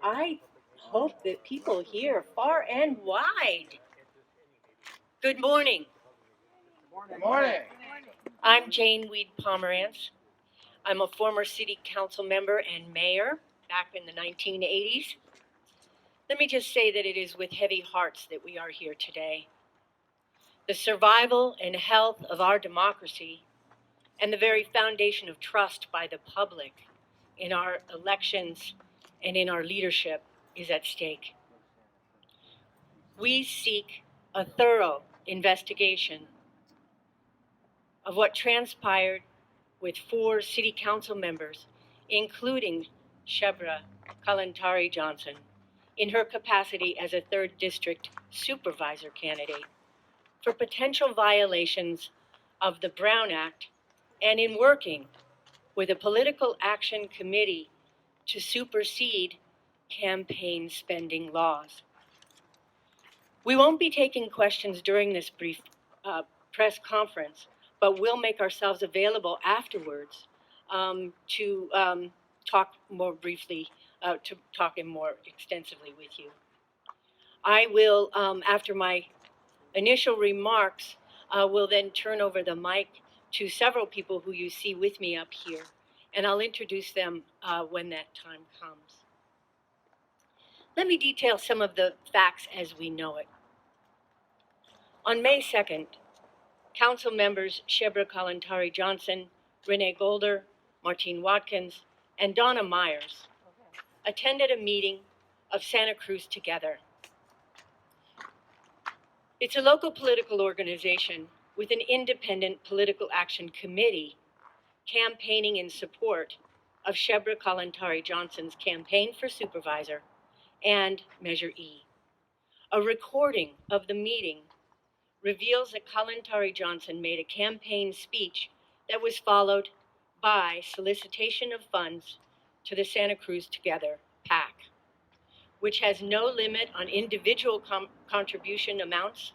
I hope that people here far and wide. Good morning. Good morning. I'm Jane Weed Pomerantz. I'm a former city council member and mayor back in the 1980s. Let me just say that it is with heavy hearts that we are here today. The survival and health of our democracy and the very foundation of trust by the public in our elections and in our leadership is at stake. We seek a thorough investigation of what transpired with 4 city council members, including Shebreh Kalantari-Johnson, in her capacity as a 3rd District Supervisor candidate, for potential violations of the Brown Act and in working with a political action committee to supersede campaign spending laws. We won't be taking questions during this brief press conference, but we'll make ourselves available afterwards to talk more briefly, to talk more extensively with you. I will, after my initial remarks, will then turn over the mic to several people who you see with me up here, and I'll introduce them when that time comes. Let me detail some of the facts as we know it. On May 2nd, Council members Shebreh Kalantari-Johnson, Renee Golder, Martine Watkins, and Donna Meyers attended a meeting of Santa Cruz Together. It's a local political organization with an independent political action committee campaigning in support of Shebreh Kalantari-Johnson's campaign for supervisor and Measure E. A recording of the meeting reveals that Kalantari-Johnson made a campaign speech that was followed by solicitation of funds to the Santa Cruz Together PAC, which has no limit on individual contribution amounts,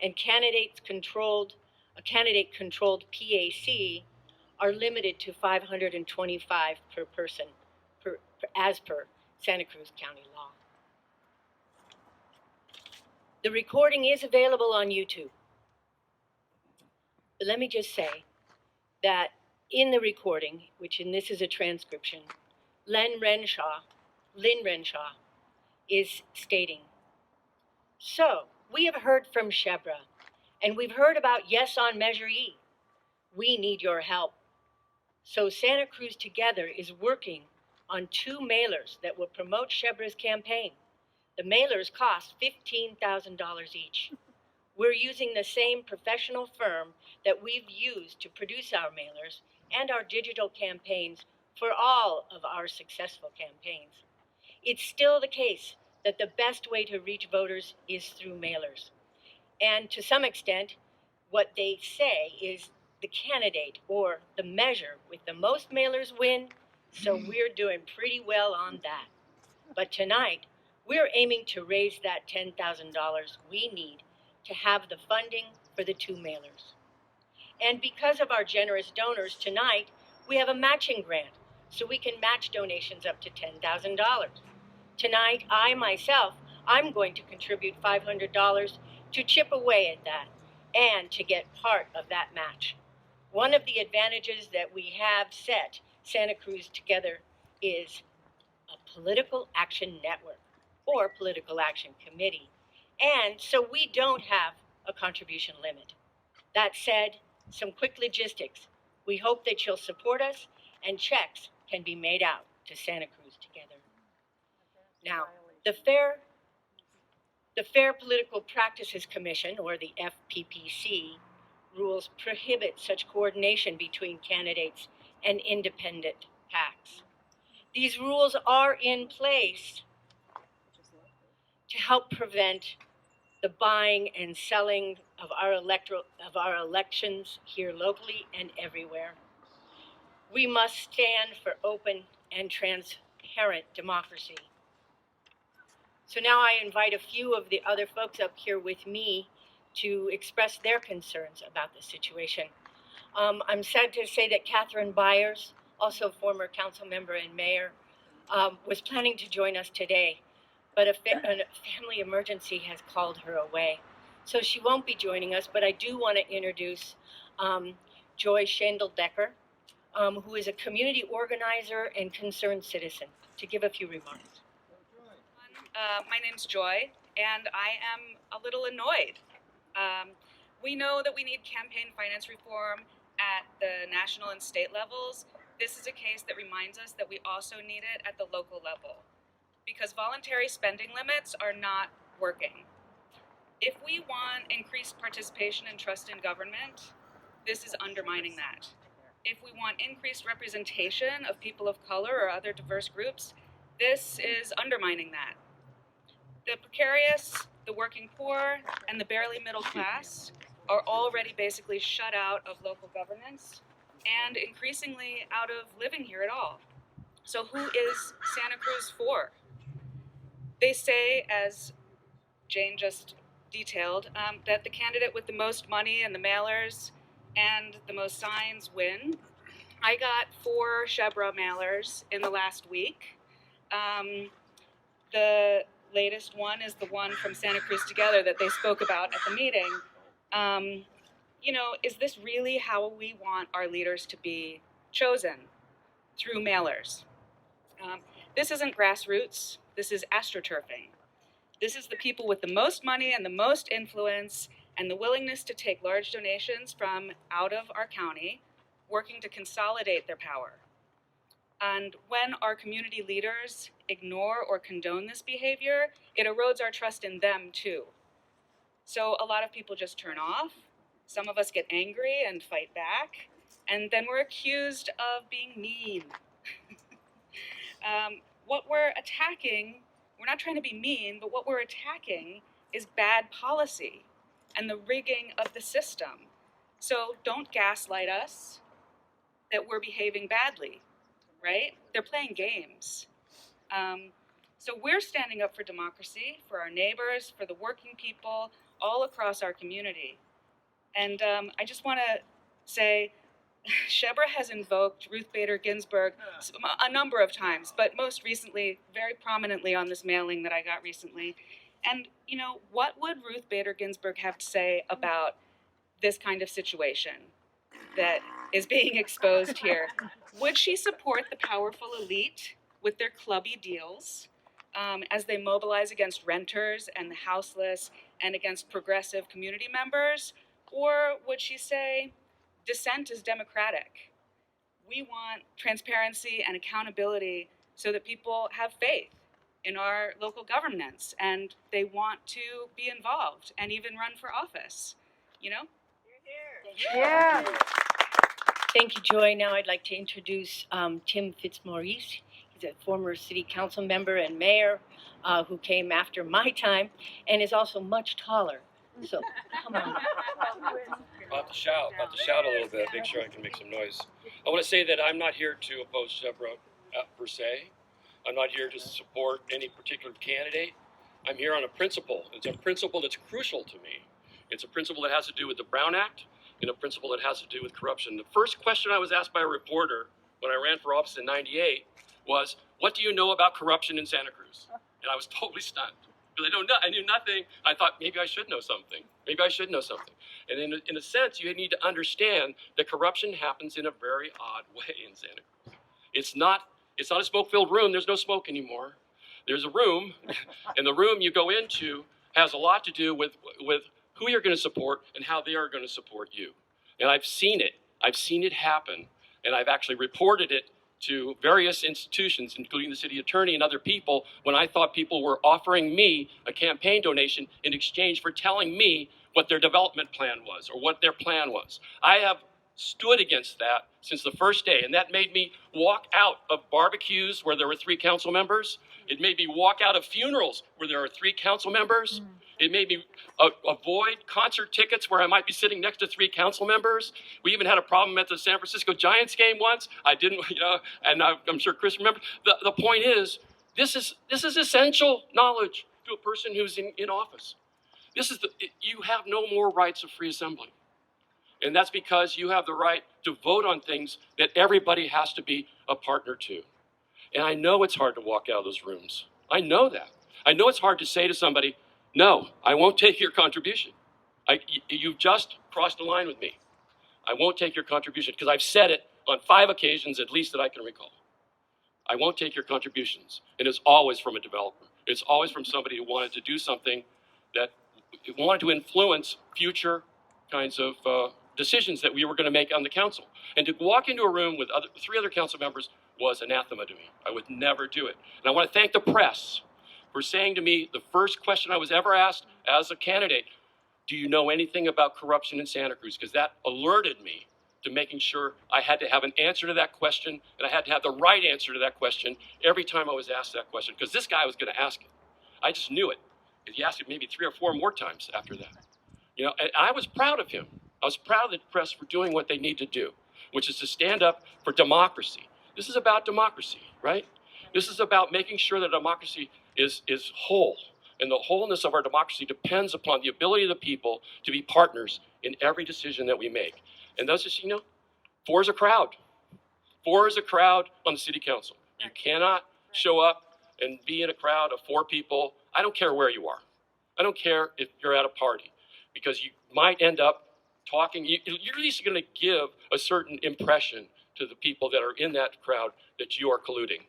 and candidate-controlled PAC are limited to $525 per person, as per Santa Cruz County law. The recording is available on YouTube. But let me just say that in the recording, this is a transcription, Lynn Renshaw is stating, "So, we have heard from Shebreh, and we've heard about Yes on Measure E. We need your help. So Santa Cruz Together is working on 2 mailers that will promote Shebreh's campaign. The mailers cost $15,000 each. We're using the same professional firm that we've used to produce our mailers and our digital campaigns for all of our successful campaigns. It's still the case that the best way to reach voters is through mailers. And to some extent, what they say is the candidate or the measure with the most mailers win, so we're doing pretty well on that. But tonight, we're aiming to raise that $10,000 we need to have the funding for the 2 mailers. And because of our generous donors tonight, we have a matching grant, so we can match donations up to $10,000. Tonight, I'm going to contribute $500 to chip away at that and to get part of that match. One of the advantages that we have set Santa Cruz Together is a political action network or political action committee, and so we don't have a contribution limit. That said, some quick logistics. We hope that you'll support us, and checks can be made out to Santa Cruz Together. Now, the Fair Political Practices Commission, or the FPPC, rules prohibit such coordination between candidates and independent PACs. These rules are in place to help prevent the buying and selling of our elections here locally and everywhere. We must stand for open and transparent democracy. So now I invite a few of the other folks up here with me to express their concerns about the situation. I'm sad to say that Catherine Byers, also former council member and mayor, was planning to join us today, but a family emergency has called her away. So she won't be joining us, but I do want to introduce Joy Schendel-Decker, who is a community organizer and concerned citizen, to give a few remarks. My name's Joy, and I am a little annoyed. We know that we need campaign finance reform at the national and state levels. This is a case that reminds us that we also need it at the local level, because voluntary spending limits are not working. If we want increased participation and trust in government, this is undermining that. If we want increased representation of people of color or other diverse groups, this is undermining that. The precarious, the working poor, and the barely middle class are already basically shut out of local governance and increasingly out of living here at all. So who is Santa Cruz for? They say, as Jane just detailed, that the candidate with the most money and the mailers and the most signs win. I got 4 Shebreh mailers in the last week. The latest one is the one from Santa Cruz Together that they spoke about at the meeting. Is this really how we want our leaders to be chosen? Through mailers. This isn't grassroots, this is astroturfing. This is the people with the most money and the most influence and the willingness to take large donations from out of our county, working to consolidate their power. And when our community leaders ignore or condone this behavior, it erodes our trust in them too. So a lot of people just turn off. Some of us get angry and fight back, and then we're accused of being mean. What we're attacking, we're not trying to be mean, but what we're attacking is bad policy and the rigging of the system. So don't gaslight us that we're behaving badly, right? They're playing games. So we're standing up for democracy, for our neighbors, for the working people all across our community. And I just want to say, Shebreh has invoked Ruth Bader Ginsburg a number of times, but most recently, very prominently on this mailing that I got recently. And, what would Ruth Bader Ginsburg have to say about this kind of situation that is being exposed here? Would she support the powerful elite with their clubby deals as they mobilize against renters and the houseless and against progressive community members? Or would she say, dissent is democratic? We want transparency and accountability so that people have faith in our local governments and they want to be involved and even run for office, You're here. Yeah. Thank you, Joy. Now I'd like to introduce Tim Fitzmaurice. He's a former city council member and mayor who came after my time and is also much taller. So, come on. I'll have to shout a little bit, make sure I can make some noise. I want to say that I'm not here to oppose Shebreh per se. I'm not here to support any particular candidate. I'm here on a principle. It's a principle that's crucial to me. It's a principle that has to do with the Brown Act and a principle that has to do with corruption. The first question I was asked by a reporter when I ran for office in '98 was, what do you know about corruption in Santa Cruz? And I was totally stunned. Because I knew nothing. I thought maybe I should know something. And in a sense, you need to understand that corruption happens in a very odd way in Santa Cruz. It's not a smoke-filled room. There's no smoke anymore. There's a room, and the room you go into has a lot to do with who you're going to support and how they are going to support you. And I've seen it. I've seen it happen, and I've actually reported it to various institutions, including the city attorney and other people, when I thought people were offering me a campaign donation in exchange for telling me what their development plan was or what their plan was. I have stood against that since the first day, and that made me walk out of barbecues where there were 3 council members. It made me walk out of funerals where there are 3 council members. It made me avoid concert tickets where I might be sitting next to 3 council members. We even had a problem at the San Francisco Giants game once. I didn't, and I'm sure Chris remembers. The point is, this is essential knowledge to a person who's in office. You have no more rights of free assembly. And that's because you have the right to vote on things that everybody has to be a partner to. And I know it's hard to walk out of those rooms. I know that. I know it's hard to say to somebody, no, I won't take your contribution. You've just crossed the line with me. I won't take your contribution, because I've said it on 5 occasions at least that I can recall. I won't take your contributions. And it's always from a developer. It's always from somebody who wanted to do something that wanted to influence future kinds of decisions that we were going to make on the council. And to walk into a room with 3 other council members was anathema to me. I would never do it. And I want to thank the press for saying to me, the first question I was ever asked as a candidate, do you know anything about corruption in Santa Cruz? Because that alerted me to making sure I had to have an answer to that question, and I had to have the right answer to that question every time I was asked that question, because this guy was going to ask it. I just knew it. He asked it maybe 3 or 4 more times after that. You know, and I was proud of him. I was proud of the press for doing what they need to do, which is to stand up for democracy. This is about democracy, right? This is about making sure that democracy is whole. And the wholeness of our democracy depends upon the ability of the people to be partners in every decision that we make. And those just, 4 is a crowd. 4 is a crowd on the city council. You cannot show up and be in a crowd of 4 people. I don't care where you are. I don't care if you're at a party, because you might end up talking. You're at least going to give a certain impression to the people that are in that crowd that you are colluding.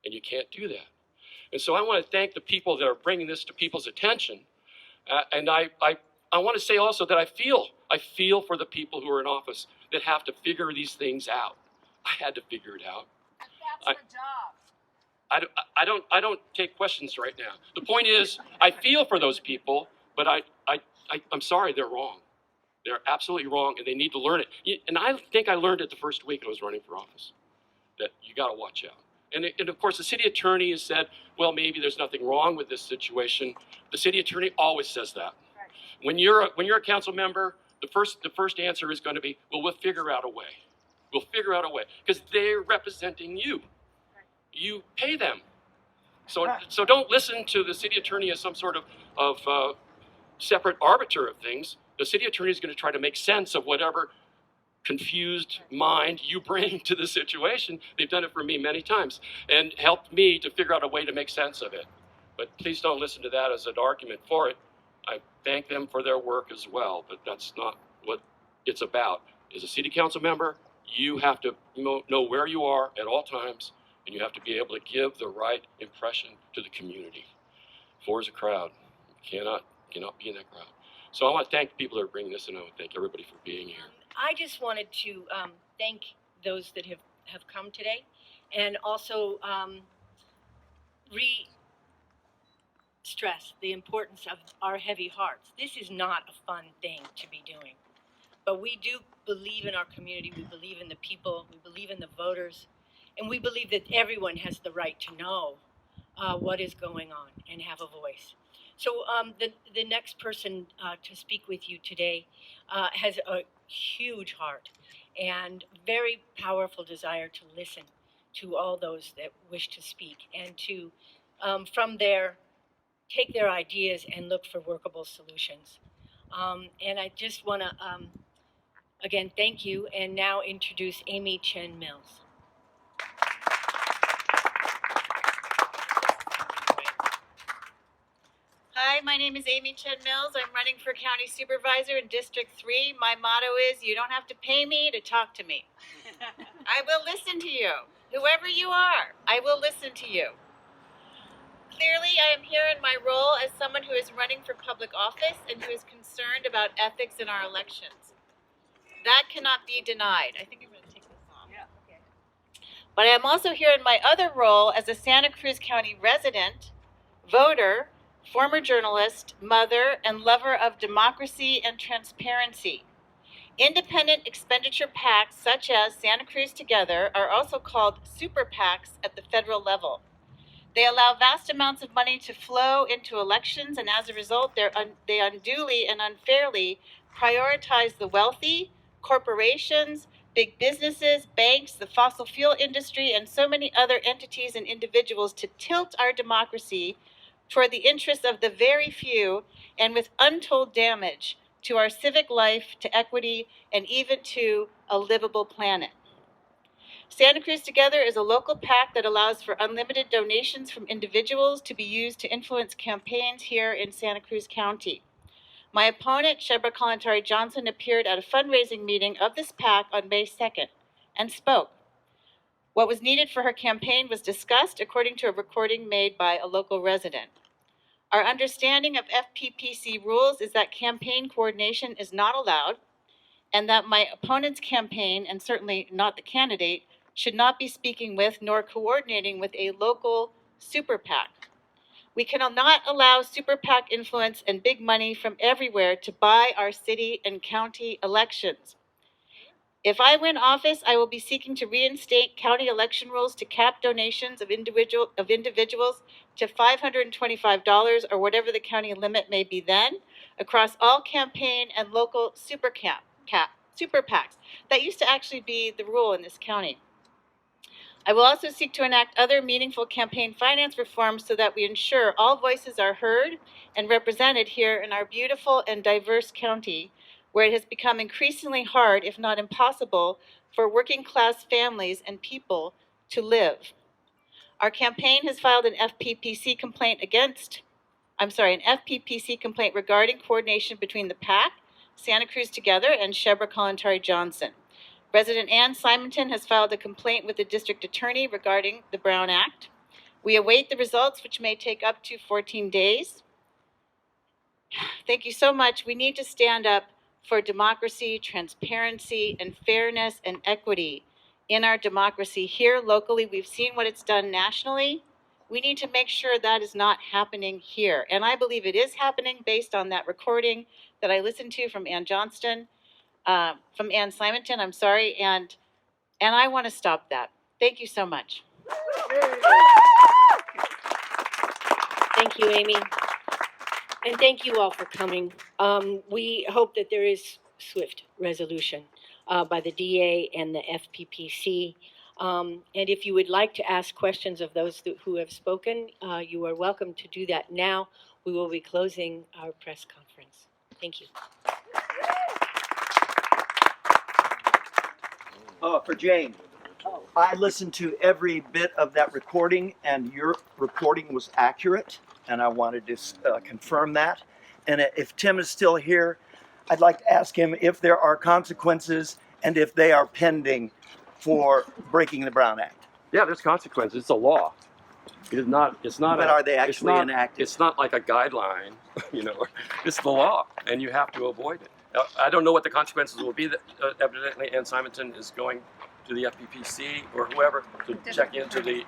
And you can't do that. And so I want to thank the people that are bringing this to people's attention. And I want to say also that I feel for the people who are in office that have to figure these things out. I had to figure it out. And that's your job. I don't take questions right now. The point is, I feel for those people, but I'm sorry, they're wrong. They're absolutely wrong, and they need to learn it. And I think I learned it the first week I was running for office, that you got to watch out. And of course, the city attorney has said, well, maybe there's nothing wrong with this situation. The city attorney always says that. Right. When you're a council member, the first answer is going to be, well, we'll figure out a way. We'll figure out a way, because they're representing you. Right. You pay them. So don't listen to the city attorney as some sort of separate arbiter of things. The city attorney is going to try to make sense of whatever confused mind you bring to the situation. They've done it for me many times and helped me to figure out a way to make sense of it. But please don't listen to that as an argument for it. I thank them for their work as well, but that's not what it's about. As a city council member, you have to know where you are at all times, and you have to be able to give the right impression to the community. 4 is a crowd. You cannot be in that crowd. So I want to thank the people that are bringing this, and I want to thank everybody for being here. I just wanted to thank those that have come today, and also re-stress the importance of our heavy hearts. This is not a fun thing to be doing, but we do believe in our community. We believe in the people. We believe in the voters, and we believe that everyone has the right to know what is going on and have a voice. So the next person to speak with you today has a huge heart and very powerful desire to listen to all those that wish to speak, and to, from there, take their ideas and look for workable solutions. And I just want to, again, thank you, and now introduce Amy Chen Mills. Hi, my name is Amy Chen Mills. I'm running for County Supervisor in District 3. My motto is, you don't have to pay me to talk to me. I will listen to you. Whoever you are, I will listen to you. Clearly, I am here in my role as someone who is running for public office and who is concerned about ethics in our elections. That cannot be denied. I think I'm going to take this off. Yeah, okay. But I am also here in my other role as a Santa Cruz County resident, voter, former journalist, mother, and lover of democracy and transparency. Independent expenditure PACs such as Santa Cruz Together are also called super PACs at the federal level. They allow vast amounts of money to flow into elections, and as a result, they unduly and unfairly prioritize the wealthy, corporations, big businesses, banks, the fossil fuel industry, and so many other entities and individuals to tilt our democracy toward the interests of the very few, and with untold damage to our civic life, to equity, and even to a livable planet. Santa Cruz Together is a local PAC that allows for unlimited donations from individuals to be used to influence campaigns here in Santa Cruz County. My opponent, Shebreh Kalantari-Johnson, appeared at a fundraising meeting of this PAC on May 2nd and spoke. What was needed for her campaign was discussed according to a recording made by a local resident. Our understanding of FPPC rules is that campaign coordination is not allowed, and that my opponent's campaign, and certainly not the candidate, should not be speaking with nor coordinating with a local super PAC. We cannot allow super PAC influence and big money from everywhere to buy our city and county elections. If I win office, I will be seeking to reinstate county election rules to cap donations of individuals to $525 or whatever the county limit may be then, across all campaign and local super PACs. That used to actually be the rule in this county. I will also seek to enact other meaningful campaign finance reforms so that we ensure all voices are heard and represented here in our beautiful and diverse county, where it has become increasingly hard, if not impossible, for working class families and people to live. Our campaign has filed an FPPC complaint regarding coordination between the PAC, Santa Cruz Together, and Shebreh Kalantari-Johnson. Resident Ann Simonton has filed a complaint with the district attorney regarding the Brown Act. We await the results, which may take up to 14 days. Thank you so much. We need to stand up for democracy, transparency, and fairness and equity in our democracy. Here locally, we've seen what it's done nationally. We need to make sure that is not happening here. And I believe it is happening based on that recording that I listened to from Ann Simonton, I'm sorry, and I want to stop that. Thank you so much. Thank you, Amy. And thank you all for coming. We hope that there is swift resolution by the DA and the FPPC. And if you would like to ask questions of those who have spoken, you are welcome to do that now. We will be closing our press conference. Thank you. For Jane, I listened to every bit of that recording, and your reporting was accurate, and I wanted to confirm that. And if Tim is still here, I'd like to ask him if there are consequences and if they are pending for breaking the Brown Act. Yeah, there's consequences. It's a law. It's not. But are they actually enacted? It's not like a guideline, you know. It's the law, and you have to avoid it. I don't know what the consequences will be. That evidently Ann Simonton is going to the FPPC or whoever to check into the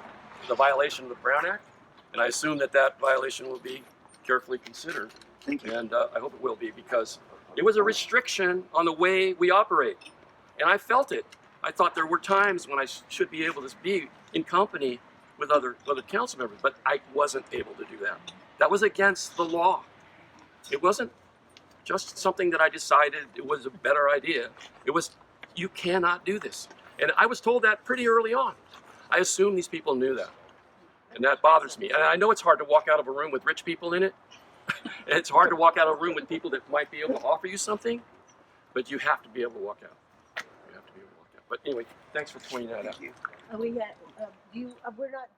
violation of the Brown Act, and I assume that violation will be carefully considered. Thank you. And I hope it will be, because it was a restriction on the way we operate, and I felt it. I thought there were times when I should be able to be in company with other council members, but I wasn't able to do that. That was against the law. It wasn't just something that I decided it was a better idea. It was, you cannot do this. And I was told that pretty early on. I assume these people knew that. And that bothers me. And I know it's hard to walk out of a room with rich people in it. It's hard to walk out of a room with people that might be able to offer you something, but you have to be able to walk out. You have to be able to walk out. But anyway, thanks for pointing that out. Thank you. We're not